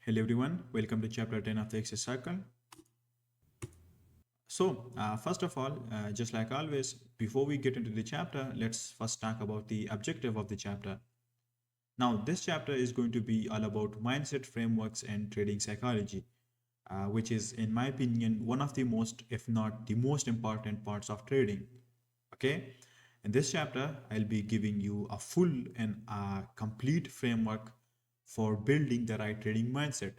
Hello everyone, welcome to chapter 10 of the Access Circle. First of all, just like always, before we get into the chapter, let's first talk about the objective of the chapter. Now, this chapter is going to be all about mindset frameworks and trading psychology, which is, in my opinion, one of the most, if not the most important parts of trading. Okay, in this chapter, I'll be giving you a full and complete framework for building the right trading mindset.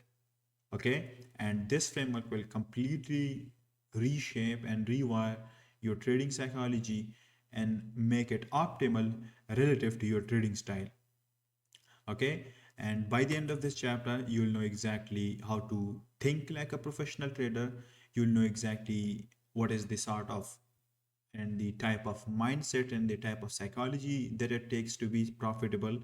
Okay, and this framework will completely reshape and rewire your trading psychology and make it optimal relative to your trading style. Okay, and by the end of this chapter you'll know exactly how to think like a professional trader. You'll know exactly what is the sort of and the type of mindset and the type of psychology that it takes to be profitable.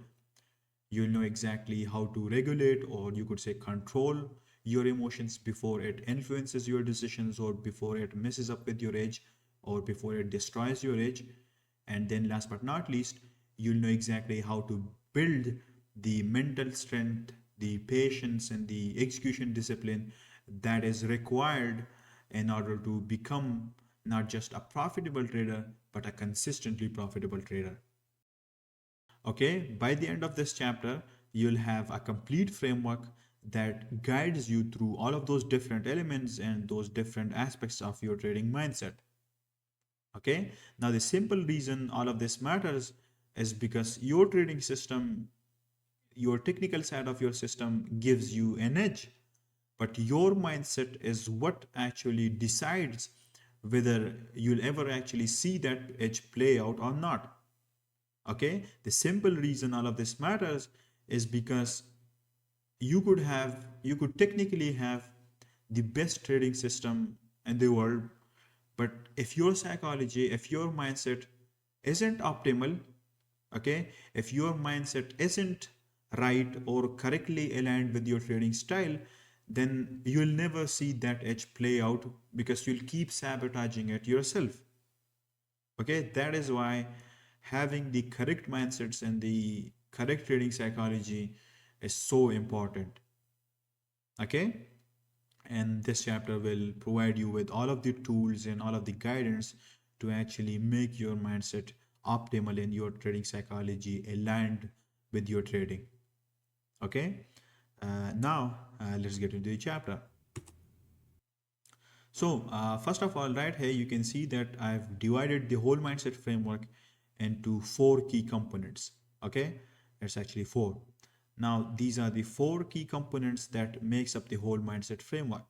You'll know exactly how to regulate, or you could say control, your emotions before it influences your decisions, or before it messes up with your edge, or before it destroys your edge. And then last but not least, you'll know exactly how to build the mental strength, the patience, and the execution discipline that is required in order to become not just a profitable trader but a consistently profitable trader. Okay, by the end of this chapter, you'll have a complete framework that guides you through all of those different elements and those different aspects of your trading mindset. Okay, now the simple reason all of this matters is because your trading system, your technical side of your system gives you an edge, but your mindset is what actually decides whether you'll ever actually see that edge play out or not. Okay, the simple reason all of this matters is because you could technically have the best trading system in the world, but if your psychology, if your mindset isn't optimal, okay, if your mindset isn't right or correctly aligned with your trading style, then you'll never see that edge play out because you'll keep sabotaging it yourself. Okay, that is why having the correct mindsets and the correct trading psychology is so important. Okay, and this chapter will provide you with all of the tools and all of the guidance to actually make your mindset optimal and your trading psychology aligned with your trading. Okay, now let's get into the chapter. First of all, right here, you can see that I've divided the whole mindset framework into four key components. Okay, it's actually four. Now, these are the four key components that makes up the whole mindset framework.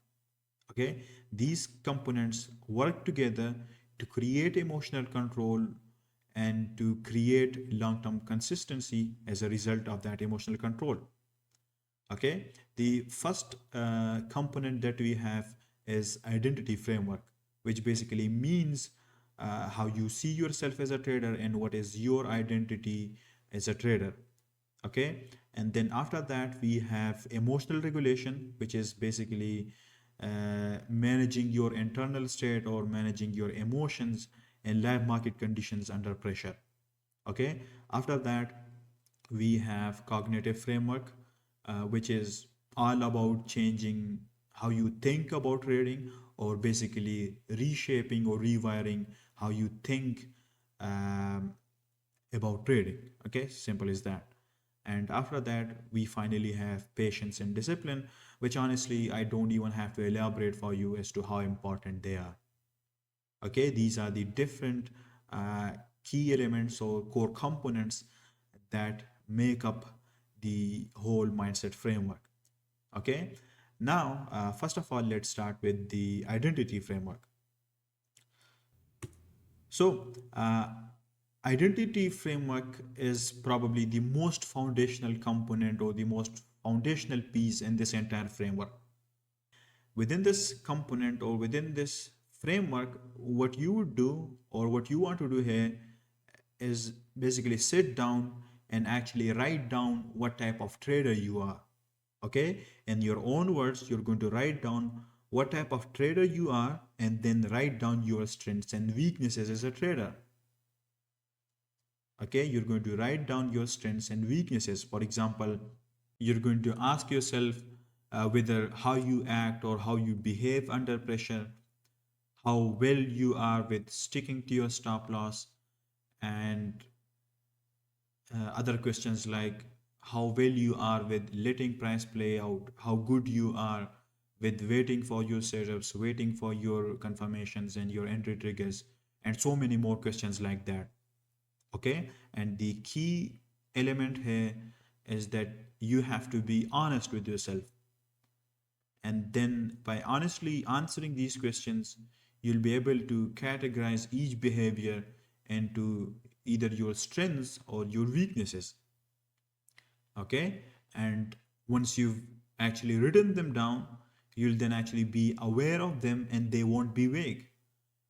Okay, these components work together to create emotional control and to create long-term consistency as a result of that emotional control. Okay, the first component that we have is identity framework, which basically means how you see yourself as a trader and what is your identity as a trader. Okay, and then after that we have emotional regulation, which is basically managing your internal state or managing your emotions in live market conditions under pressure. Okay, after that we have cognitive framework, which is all about changing how you think about trading, or basically reshaping or rewiring how you think um, about trading. Okay, simple as that. And after that we finally have patience and discipline, which honestly I don't even have to elaborate for you as to how important they are. Okay, these are the different uh, key elements or core components that make up the whole mindset framework. Okay, now first of all, let's start with the identity framework. So identity framework is probably the most foundational component or the most foundational piece in this entire framework. Within this component or within this framework, what you would do or what you want to do here is basically sit down and actually write down what type of trader you are. Okay, in your own words, you're going to write down what type of trader you are and then write down your strengths and weaknesses as a trader. Okay, you're going to write down your strengths and weaknesses. For example, you're going to ask yourself, whether how you act or how you behave under pressure, how well you are with sticking to your stop loss, and other questions like how well you are with letting price play out, how good you are with waiting for your setups, waiting for your confirmations and your entry triggers, and so many more questions like that. Okay, and the key element here is that you have to be honest with yourself, and then by honestly answering these questions, you'll be able to categorize each behavior into either your strengths or your weaknesses. Okay, and once you've actually written them down, you'll then actually be aware of them and they won't be vague.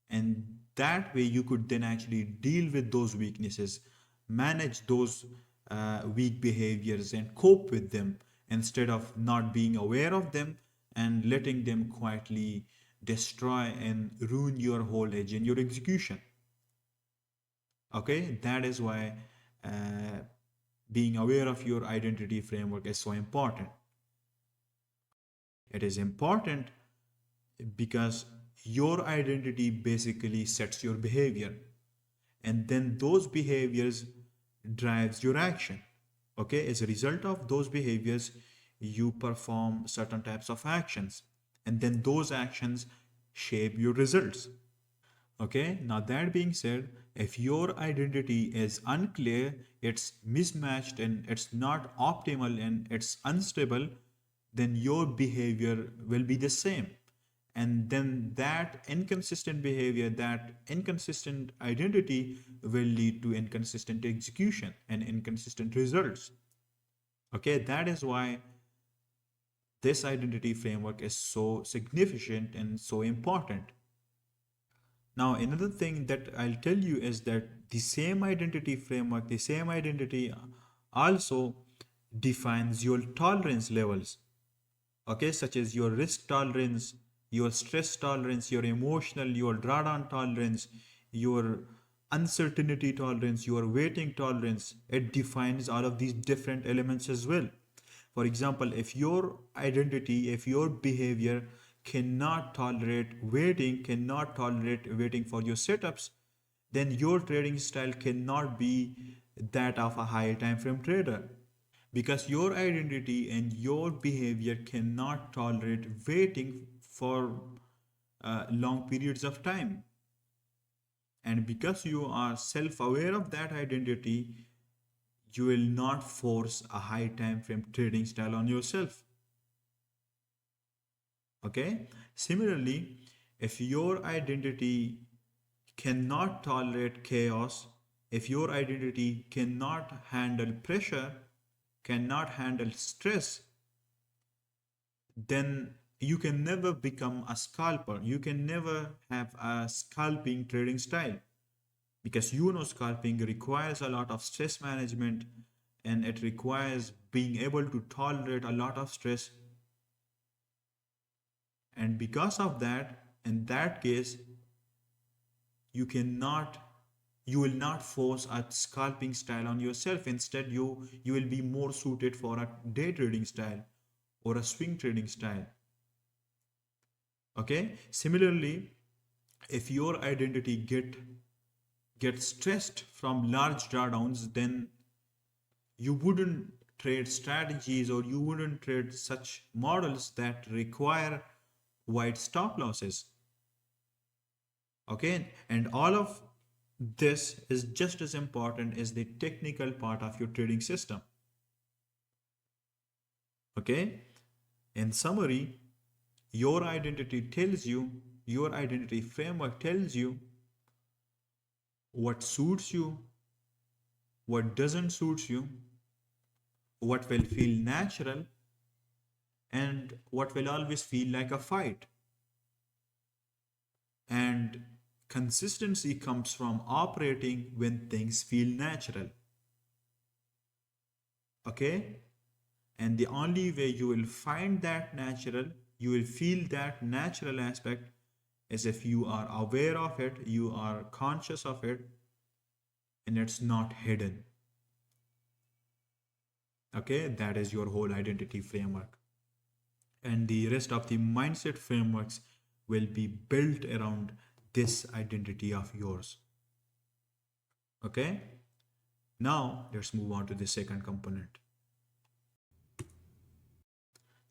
And that way you could then actually deal with those weaknesses, manage those weak behaviors and cope with them instead of not being aware of them and letting them quietly destroy and ruin your whole edge in your execution. Okay, that is why uh, being aware of your identity framework is so important. It is important because your identity basically sets your behavior, and then those behaviors drives your action. Okay, as a result of those behaviors, you perform certain types of actions, and then those actions shape your results. Okay, now that being said, if your identity is unclear, it's mismatched and it's not optimal and it's unstable, then your behavior will be the same. And then that inconsistent behavior, that inconsistent identity will lead to inconsistent execution and inconsistent results. Okay, that is why this identity framework is so significant and so important. Now, another thing that I'll tell you is that the same identity framework, the same identity also defines your tolerance levels, okay, such as your risk tolerance, your stress tolerance, your emotional, your drawdown tolerance, your uncertainty tolerance, your waiting tolerance. It defines all of these different elements as well. For example, if your identity, if your behavior cannot tolerate waiting, cannot tolerate waiting for your setups, then your trading style cannot be that of a high time frame trader, because your identity and your behavior cannot tolerate waiting for long periods of time. And because you are self aware of that identity, you will not force a high time frame trading style on yourself. Okay, similarly, if your identity cannot tolerate chaos, if your identity cannot handle pressure, cannot handle stress, then you can never become a scalper. You can never have a scalping trading style, because you know scalping requires a lot of stress management and it requires being able to tolerate a lot of stress. And because of that, in that case, you cannot you will not force a scalping style on yourself. Instead, you will be more suited for a day trading style or a swing trading style. Okay, similarly, if your identity get stressed from large drawdowns, then you wouldn't trade strategies or you wouldn't trade such models that require wide stop losses. Okay, and all of this is just as important as the technical part of your trading system. Okay, in summary, your identity tells you, your identity framework tells you what suits you, what doesn't suit you, what will feel natural, and what will always feel like a fight. And consistency comes from operating when things feel natural. Okay? And the only way you will find that natural, you will feel that natural aspect, is if you are aware of it, you are conscious of it, and it's not hidden. Okay? That is your whole identity framework. and the rest of the mindset frameworks will be built around this identity of yours. Okay, now let's move on to the second component.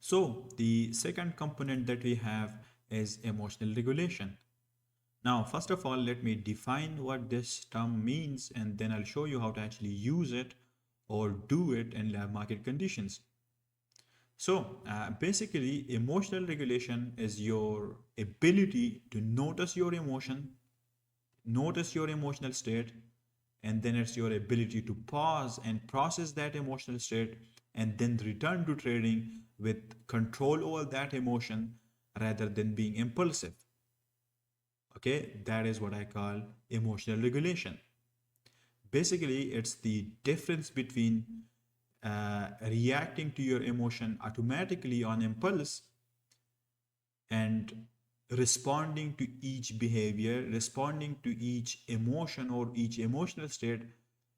So the second component that we have is emotional regulation. Now, first of all, let me define what this term means, and then I'll show you how to actually use it or do it in lab market conditions. So basically, emotional regulation is your ability to notice your emotion, notice your emotional state, and then it's your ability to pause and process that emotional state and then return to trading with control over that emotion rather than being impulsive. Okay, that is what I call emotional regulation. Basically, it's the difference between reacting to your emotion automatically on impulse and responding to each behavior, responding to each emotion or each emotional state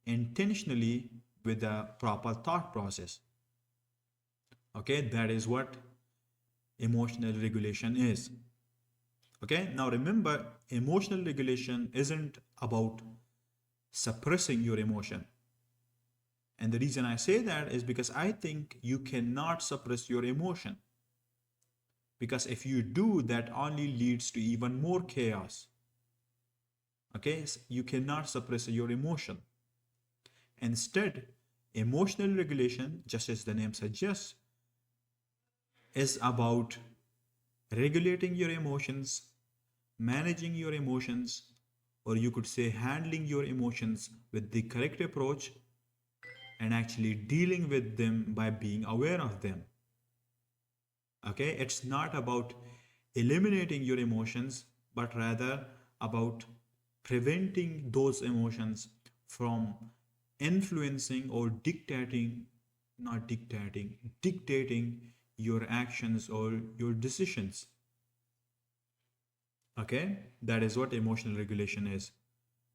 intentionally with a proper thought process. Okay, that is what emotional regulation is. Okay, now remember, emotional regulation isn't about suppressing your emotion. And the reason I say that is because I think you cannot suppress your emotion. Because if you do, that only leads to even more chaos. Okay, so you cannot suppress your emotion. Instead, emotional regulation, just as the name suggests, is about regulating your emotions, managing your emotions, or you could say handling your emotions with the correct approach and actually dealing with them by being aware of them. Okay, it's not about eliminating your emotions, but rather about preventing those emotions from influencing or dictating, not dictating, dictating your actions or your decisions. Okay, that is what emotional regulation is.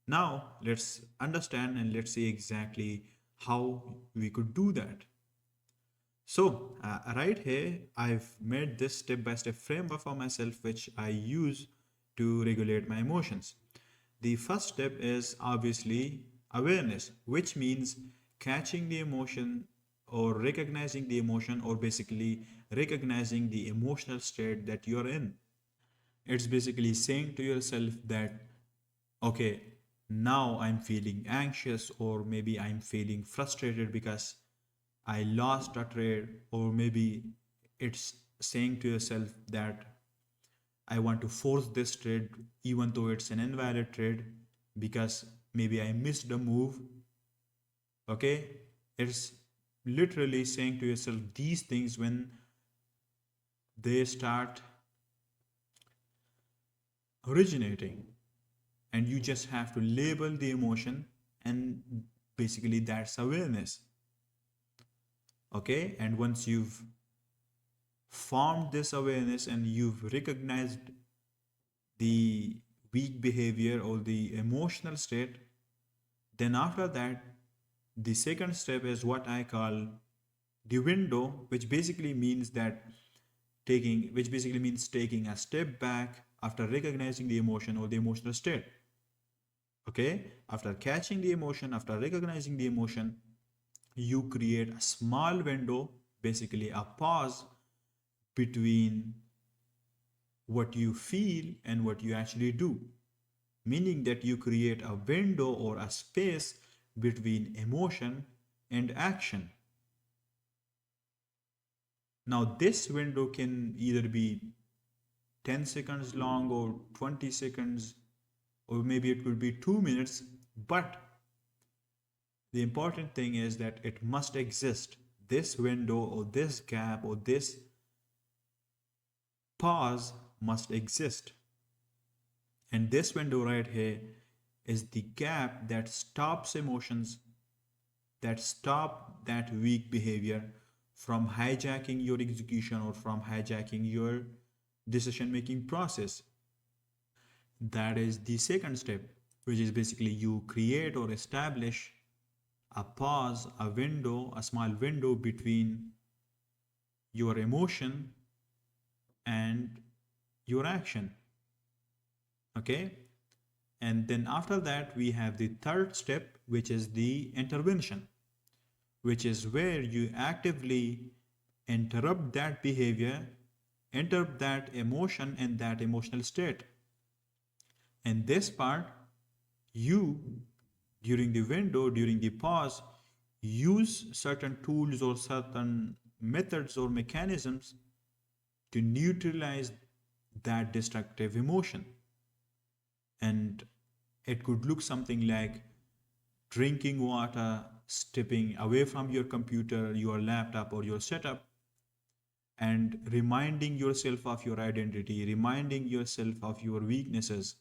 Now, let's understand and let's see exactly how we could do that. So, right here, I've made this step-by-step framework for myself, which I use to regulate my emotions. The first step is obviously awareness, which means catching the emotion or recognizing the emotion or basically recognizing the emotional state that you're in. It's basically saying to yourself that, okay, now I'm feeling anxious or maybe I'm feeling frustrated because I lost a trade, or maybe it's saying to yourself that I want to force this trade even though it's an invalid trade because maybe I missed a move. Okay, it's literally saying to yourself these things when they start originating, and you just have to label the emotion, and basically that's awareness. Okay, and once you've formed this awareness and you've recognized the weak behavior or the emotional state, then after that, the second step is what I call the window, which basically means taking a step back after recognizing the emotion or the emotional state. Okay, after catching the emotion, after recognizing the emotion, you create a small window, basically a pause between what you feel and what you actually do, meaning that you create a window or a space between emotion and action. Now, this window can either be 10 seconds long or 20 seconds, or maybe it could be 2 minutes, but the important thing is that it must exist. This window or this gap or this pause must exist. And this window right here is the gap that stops emotions, that stop that weak behavior from hijacking your execution or from hijacking your decision making process. That is the second step, which is basically you create or establish a pause, a window, a small window between your emotion your action. Okay, and then after that we have the third step, which is the intervention, which is where you actively interrupt that behavior, interrupt that emotion and that emotional state. And this part, you, during the window, during the pause, use certain tools or certain methods or mechanisms to neutralize that destructive emotion. And it could look something like drinking water, stepping away from your computer, your laptop, or your setup, and reminding yourself of your identity, reminding yourself of your weaknesses,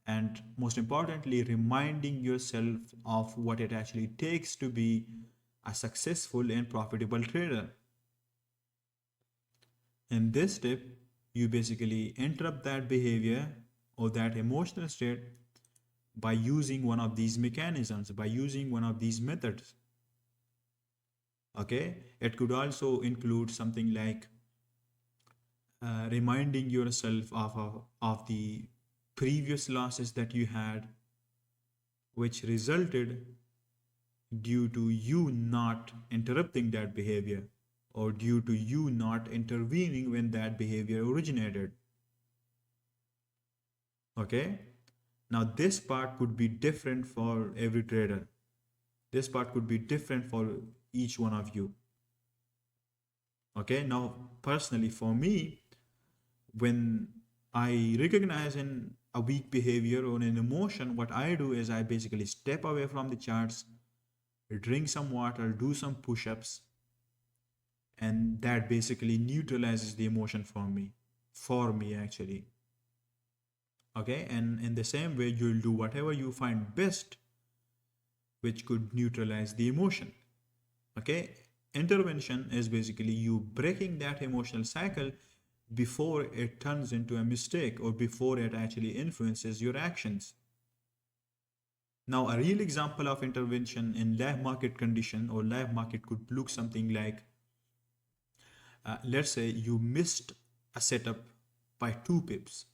and most importantly, reminding yourself of what it actually takes to be a successful and profitable trader. In this step, you basically interrupt that behavior or that emotional state by using one of these mechanisms, by using one of these methods. Okay, it could also include something like reminding yourself of the previous losses that you had, which resulted due to you not interrupting that behavior or due to you not intervening when that behavior originated. Okay, now this part could be different for every trader. This part could be different for each one of you. Okay, now personally for me, when I recognize a weak behavior or an emotion, what I do is I basically step away from the charts, drink some water, do some push-ups, and that basically neutralizes the emotion for me actually. Okay, and in the same way, you'll do whatever you find best, which could neutralize the emotion. Okay, intervention is basically you breaking that emotional cycle before it turns into a mistake or before it actually influences your actions. Now, a real example of intervention in live market condition or live market could look something like, let's say you missed a setup by 2 pips.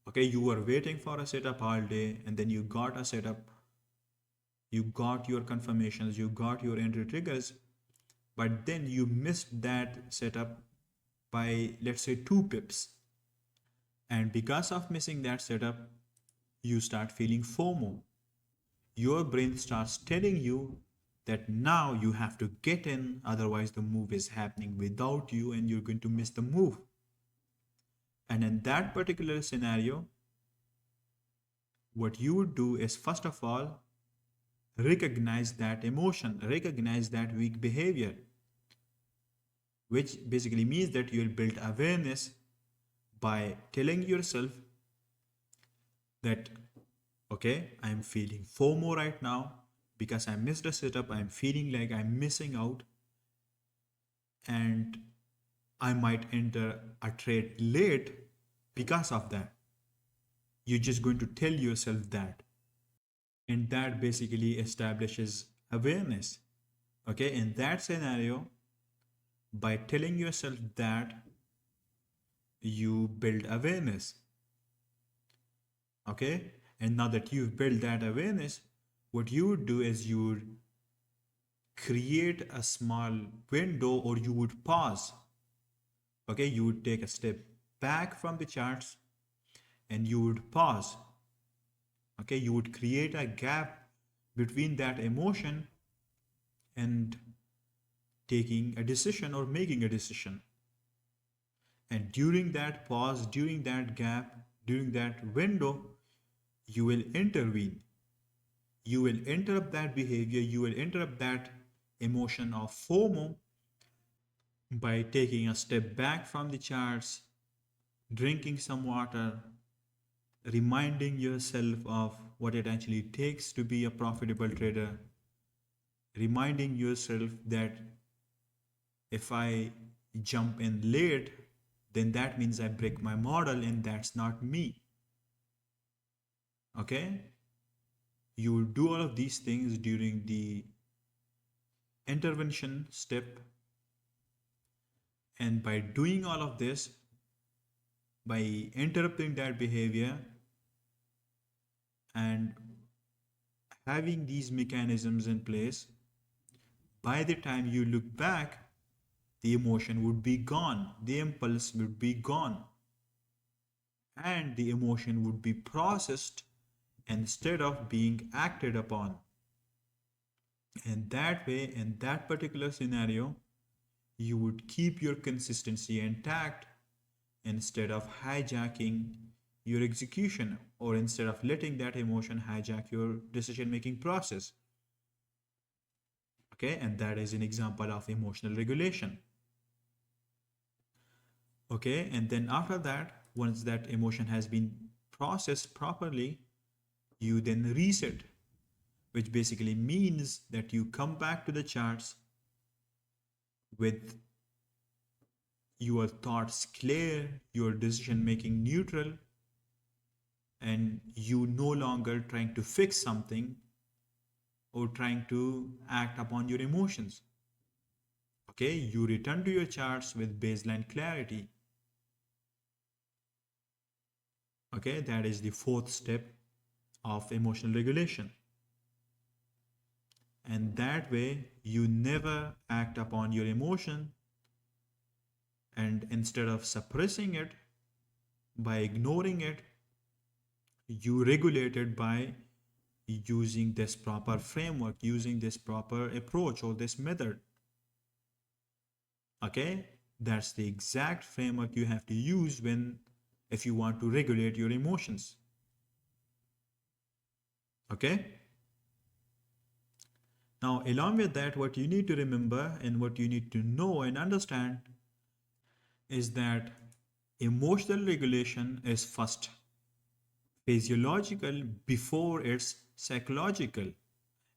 Okay, you were waiting for a setup all day and then you got a setup, you got your confirmations, you got your entry triggers, but then you missed that setup by, let's say, 2 pips. And because of missing that setup, you start feeling FOMO. Your brain starts telling you that now you have to get in, otherwise the move is happening without you and you're going to miss the move. And in that particular scenario, what you would do is, first of all, recognize that emotion, recognize that weak behavior, which basically means that you'll build awareness by telling yourself that, okay, I'm feeling FOMO right now because I missed a setup, I'm feeling like I'm missing out, and I might enter a trade late because of that. You're just going to tell yourself that. And that basically establishes awareness. Okay, in that scenario, by telling yourself that, you build awareness. Okay, and now that you've built that awareness, what you would do is you would create a small window, or you would pause. Okay, you would take a step back from the charts and you would pause. Okay, you would create a gap between that emotion and taking a decision or making a decision. And during that pause, during that gap, during that window, you will intervene. You will interrupt that behavior, you will interrupt that emotion of FOMO by taking a step back from the charts, drinking some water, reminding yourself of what it actually takes to be a profitable trader, reminding yourself that if I jump in late, then that means I break my model and that's not me. Okay? You will do all of these things during the intervention step, and by doing all of this, by interrupting that behavior and having these mechanisms in place, by the time you look back, the emotion would be gone, the impulse would be gone, and the emotion would be processed instead of being acted upon. And that way, in that particular scenario, you would keep your consistency intact instead of hijacking your execution, or instead of letting that emotion hijack your decision making process. Okay, and that is an example of emotional regulation. Okay, and then after that, once that emotion has been processed properly, you then reset, which basically means that you come back to the charts with your thoughts clear, your decision making neutral, and you no longer trying to fix something or trying to act upon your emotions. Okay, you return to your charts with baseline clarity. Okay, that is the fourth step of emotional regulation. And that way, you never act upon your emotion, and instead of suppressing it by ignoring it, you regulate it by using this proper framework, using this proper approach or this method. Okay, that's the exact framework you have to use if you want to regulate your emotions. Okay, now along with that, what you need to remember and what you need to know and understand is that emotional regulation is first physiological before it's psychological.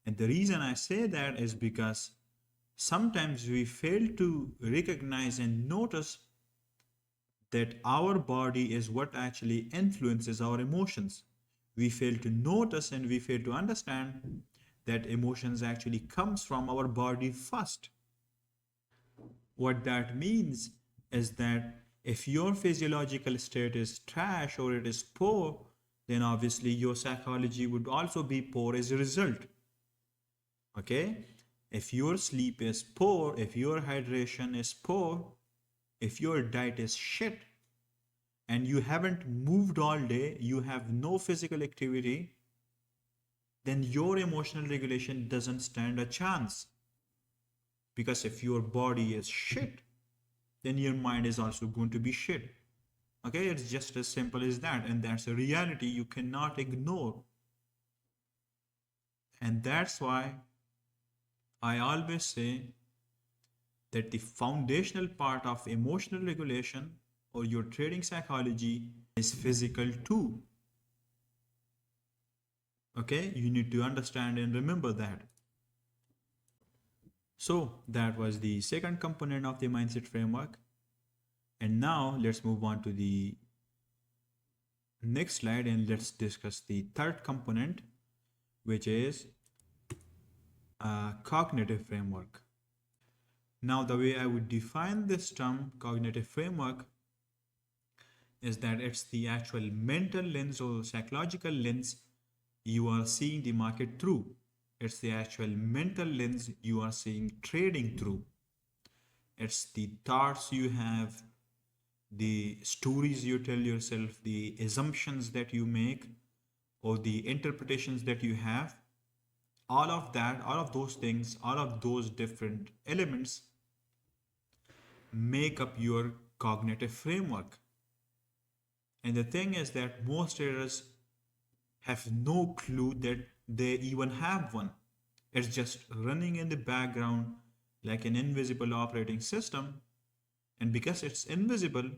And the reason I say that is because sometimes we fail to recognize and notice that our body is what actually influences our emotions. We fail to notice and we fail to understand that emotions actually comes from our body first. What that means is that if your physiological state is trash or it is poor, then obviously your psychology would also be poor as a result. Okay? If your sleep is poor, if your hydration is poor, if your diet is shit, and you haven't moved all day, you have no physical activity, then your emotional regulation doesn't stand a chance. Because if your body is shit, then your mind is also going to be shit. Okay, it's just as simple as that, and that's a reality you cannot ignore. And that's why I always say that the foundational part of emotional regulation or your trading psychology is physical too. Okay, you need to understand and remember that. So that was the second component of the mindset framework. And now let's move on to the next slide and let's discuss the third component, which is a cognitive framework. Now, the way I would define this term, cognitive framework, is that it's the actual mental lens or psychological lens you are seeing the market through. It's the actual mental lens you are seeing trading through. It's the thoughts you have, the stories you tell yourself, the assumptions that you make, or the interpretations that you have. All of that, all of those things, all of those different elements make up your cognitive framework. And the thing is that most traders have no clue that they even have one. It's just running in the background like an invisible operating system. And because it's invisible,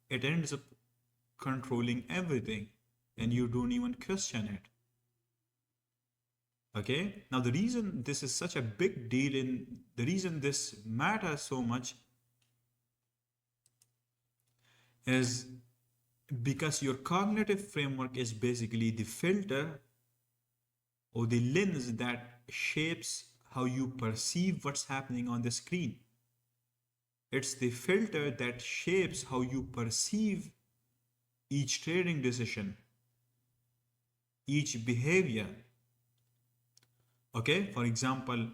it ends up controlling everything and you don't even question it. Okay, now the reason this is such a big deal, and the reason this matters so much is because your cognitive framework is basically the filter or the lens that shapes how you perceive what's happening on the screen. It's the filter that shapes how you perceive each trading decision, each behavior. Okay, for example,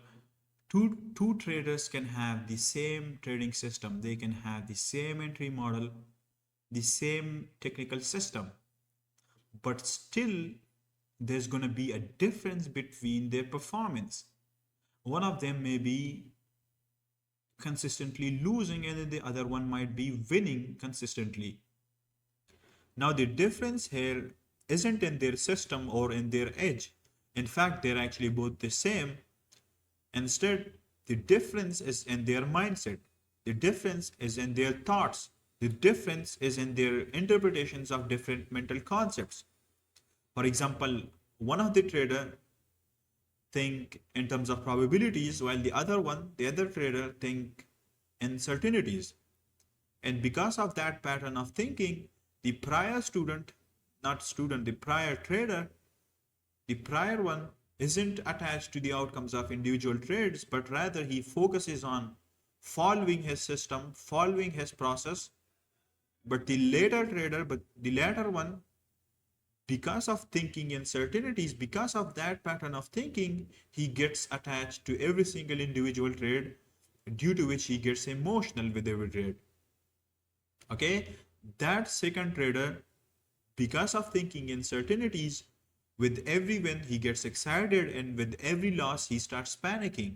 two traders can have the same trading system, they can have the same entry model, the same technical system, but still there's going to be a difference between their performance. One of them may be consistently losing and then the other one might be winning consistently. Now the difference here isn't in their system or in their edge. In fact, they're actually both the same. Instead, the difference is in their mindset. The difference is in their thoughts. The difference is in their interpretations of different mental concepts. For example, one of the trader think in terms of probabilities, while the other trader think in certainties. And because of that pattern of thinking, the prior student, not student, the prior trader, the prior one isn't attached to the outcomes of individual trades, but rather he focuses on following his system, following his process. But the latter one, because of thinking in certainties, because of that pattern of thinking, he gets attached to every single individual trade, due to which he gets emotional with every trade. Okay, that second trader, because of thinking in certainties, with every win he gets excited, and with every loss he starts panicking,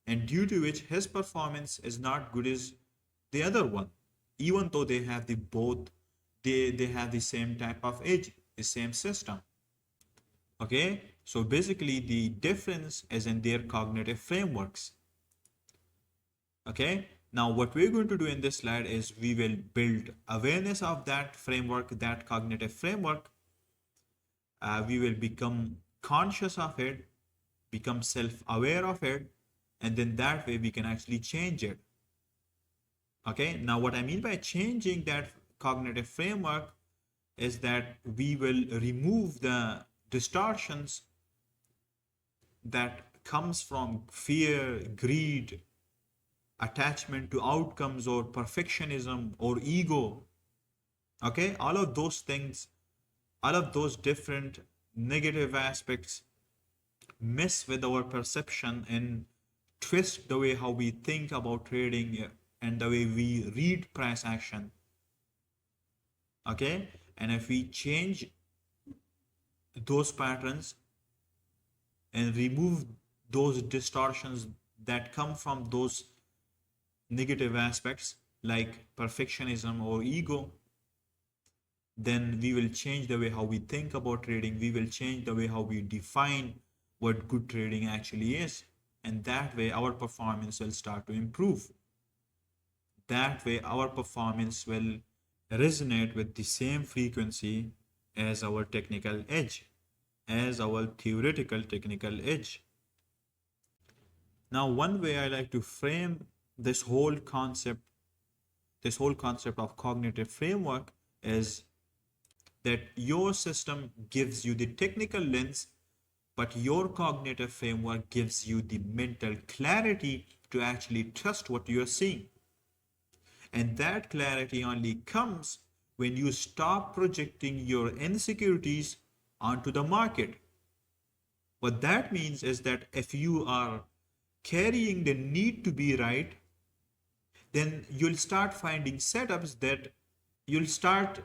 and due to which his performance is not good as the other one, even though they have they have the same type of edge, the same system. Okay, so basically the difference is in their cognitive frameworks. Okay, now what we're going to do in this slide is we will build awareness of that framework, that cognitive framework. We will become conscious of it, become self-aware of it, and then that way we can actually change it. Okay, now what I mean by changing that cognitive framework is that we will remove the distortions that comes from fear, greed, attachment to outcomes, or perfectionism, or ego. Okay, all of those things, all of those different negative aspects mess with our perception and twist the way how we think about trading and the way we read price action. Okay, and if we change those patterns and remove those distortions that come from those negative aspects like perfectionism or ego, then we will change the way how we think about trading. We will change the way how we define what good trading actually is, and that way our performance will start to improve. That way our performance will resonate with the same frequency as our technical edge, as our theoretical technical edge. Now, one way I like to frame this whole concept of cognitive framework is that your system gives you the technical lens, but your cognitive framework gives you the mental clarity to actually trust what you are seeing. And that clarity only comes when you stop projecting your insecurities onto the market. What that means is that if you are carrying the need to be right, then you'll start finding setups that you'll start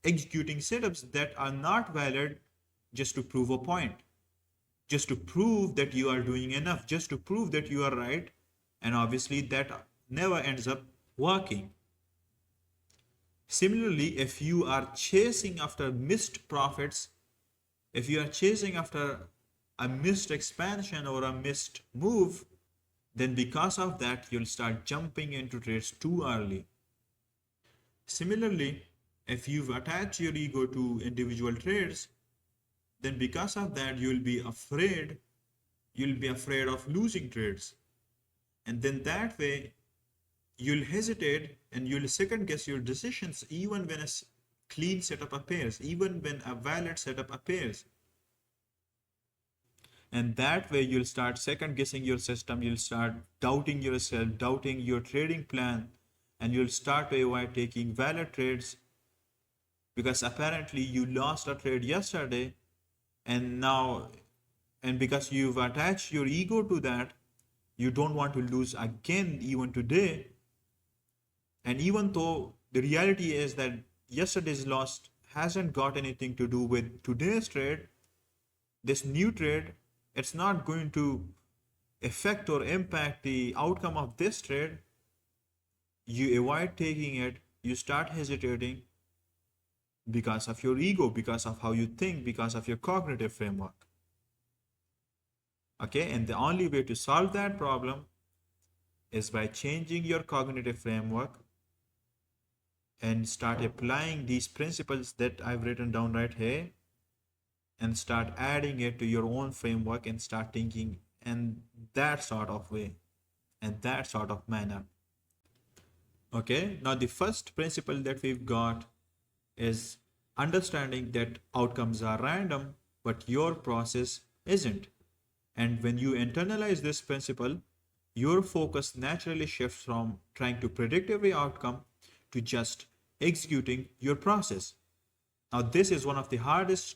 executing setups that are not valid just to prove a point, just to prove that you are doing enough, just to prove that you are right. And obviously that never ends up working. Similarly, if you are chasing after missed profits, if you are chasing after a missed expansion or a missed move, then because of that, you'll start jumping into trades too early. Similarly, if you've attached your ego to individual trades, then because of that, you'll be afraid of losing trades. And then that way, you'll hesitate and you'll second guess your decisions even when a clean setup appears, even when a valid setup appears. And that way you'll start second guessing your system, you'll start doubting yourself, doubting your trading plan, and you'll start to avoid taking valid trades because apparently you lost a trade yesterday, and now, and because you've attached your ego to that, you don't want to lose again even today. And even though the reality is that yesterday's loss hasn't got anything to do with today's trade, this new trade, it's not going to affect or impact the outcome of this trade. You avoid taking it, you start hesitating because of your ego, because of how you think, because of your cognitive framework. Okay, and the only way to solve that problem is by changing your cognitive framework and start applying these principles that I've written down right here, and start adding it to your own framework and start thinking in that sort of way and that sort of manner. Okay, now the first principle that we've got is understanding that outcomes are random, but your process isn't. And when you internalize this principle, your focus naturally shifts from trying to predict every outcome to just executing your process. Now, this is one of the hardest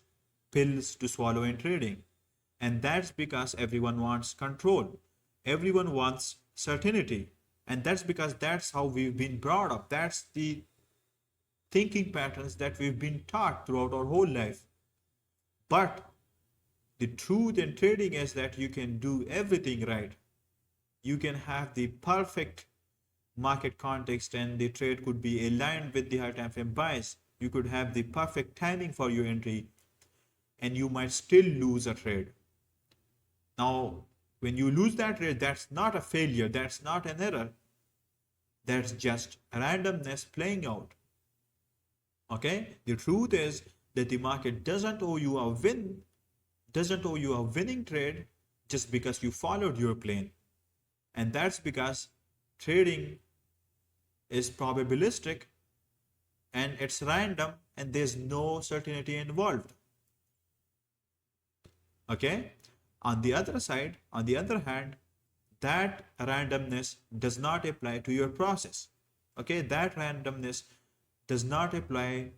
pills to swallow in trading, and that's because everyone wants control, everyone wants certainty, and that's because that's how we've been brought up. That's the thinking patterns that we've been taught throughout our whole life. But the truth in trading is that you can do everything right. You can have the perfect market context and the trade could be aligned with the high time frame bias. You could have the perfect timing for your entry and you might still lose a trade. Now, when you lose that trade, that's not a failure, that's not an error. That's just randomness playing out. Okay? The truth is that the market doesn't owe you a winning trade just because you followed your plan. And that's because trading is probabilistic and it's random and there's no certainty involved. Okay? On the other hand, that randomness does not apply to your process. Okay? That randomness does not apply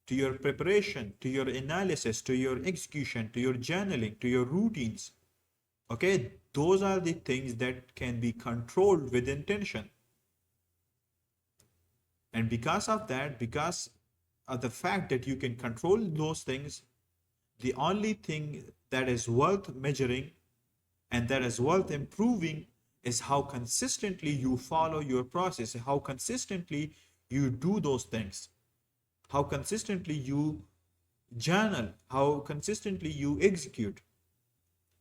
to your preparation, to your analysis, to your execution, to your journaling, to your routines. Okay? Those are the things that can be controlled with intention. And because of that, because of the fact that you can control those things, the only thing that is worth measuring and that is worth improving is how consistently you follow your process, how consistently you do those things, how consistently you journal, how consistently you execute.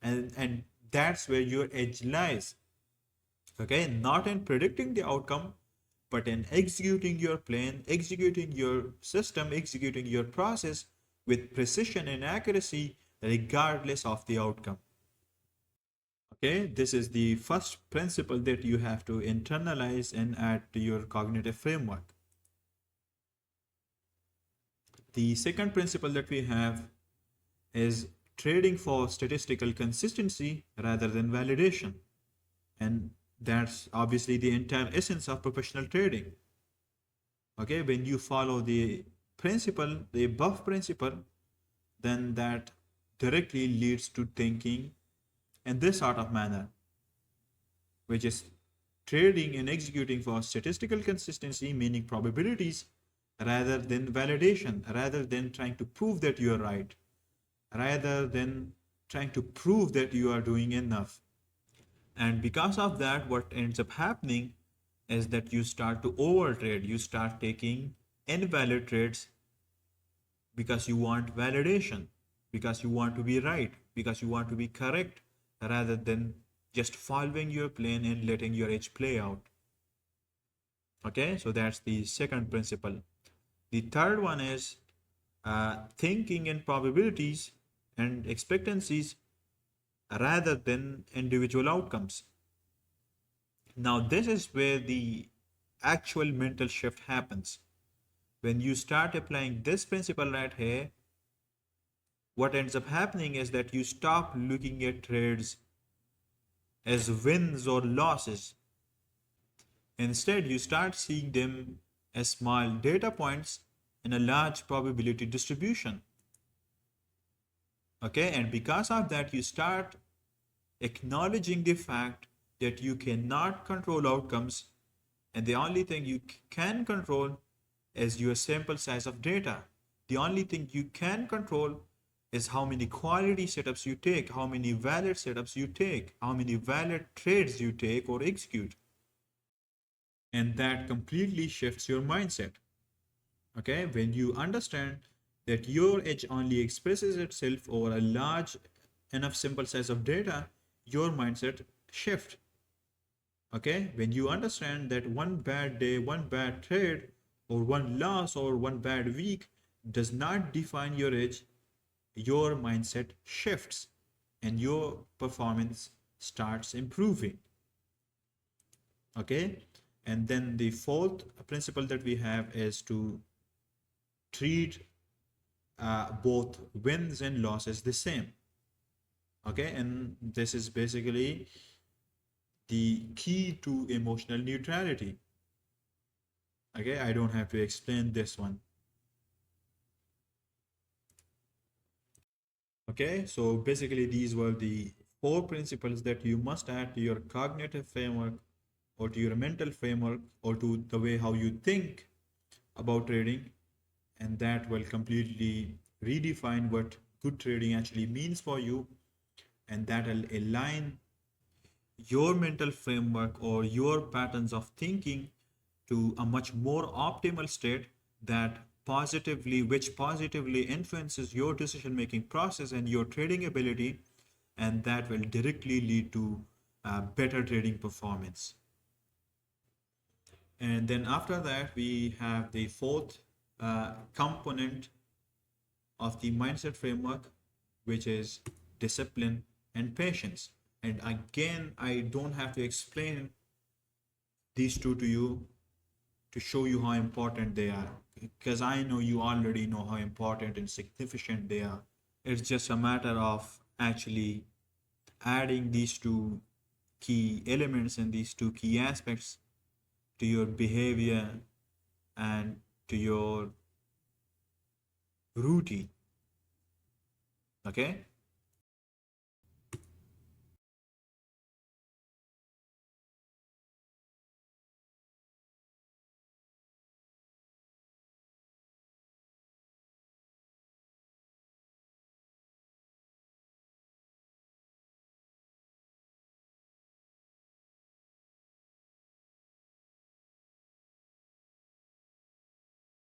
And that's where your edge lies. Okay, not in predicting the outcome, but in executing your plan, executing your system, executing your process with precision and accuracy, regardless of the outcome. Okay, this is the first principle that you have to internalize and add to your cognitive framework. The second principle that we have is trading for statistical consistency rather than validation. And that's obviously the entire essence of professional trading. Okay, when you follow the principle, the above principle, then that directly leads to thinking in this sort of manner, which is trading and executing for statistical consistency, meaning probabilities, rather than validation, rather than trying to prove that you are right, rather than trying to prove that you are doing enough. And because of that, what ends up happening is that you start to overtrade, you start taking invalid trades because you want validation, because you want to be right, because you want to be correct, rather than just following your plan and letting your edge play out. Okay, so that's the second principle. The third one is thinking in probabilities and expectancies rather than individual outcomes. Now, this is where the actual mental shift happens. When you start applying this principle right here, what ends up happening is that you stop looking at trades as wins or losses. Instead, you start seeing them as small data points in a large probability distribution. Okay, and because of that, you start acknowledging the fact that you cannot control outcomes, and the only thing you can control is your sample size of data. The only thing you can control is how many quality setups you take, how many valid setups you take, how many valid trades you take or execute. And that completely shifts your mindset. Okay, when you understand that your edge only expresses itself over a large enough simple size of data, your mindset shifts. Okay, when you understand that one bad day, one bad trade, or one loss, or one bad week does not define your edge, your mindset shifts and your performance starts improving. Okay, and then the fourth principle that we have is to treat both wins and losses the same. Okay, and this is basically the key to emotional neutrality. Okay, I don't have to explain this one. Okay, so basically these were the four principles that you must add to your cognitive framework or to your mental framework or to the way how you think about trading, and that will completely redefine what good trading actually means for you, and that will align your mental framework or your patterns of thinking to a much more optimal state that which positively influences your decision making process and your trading ability, and that will directly lead to better trading performance. And then after that, we have the fourth component of the mindset framework, which is discipline and patience. And again, I don't have to explain these two to you to show you how important they are, because I know you already know how important and significant they are. It's just a matter of actually adding these two key elements and these two key aspects to your behavior and to your routine. Okay,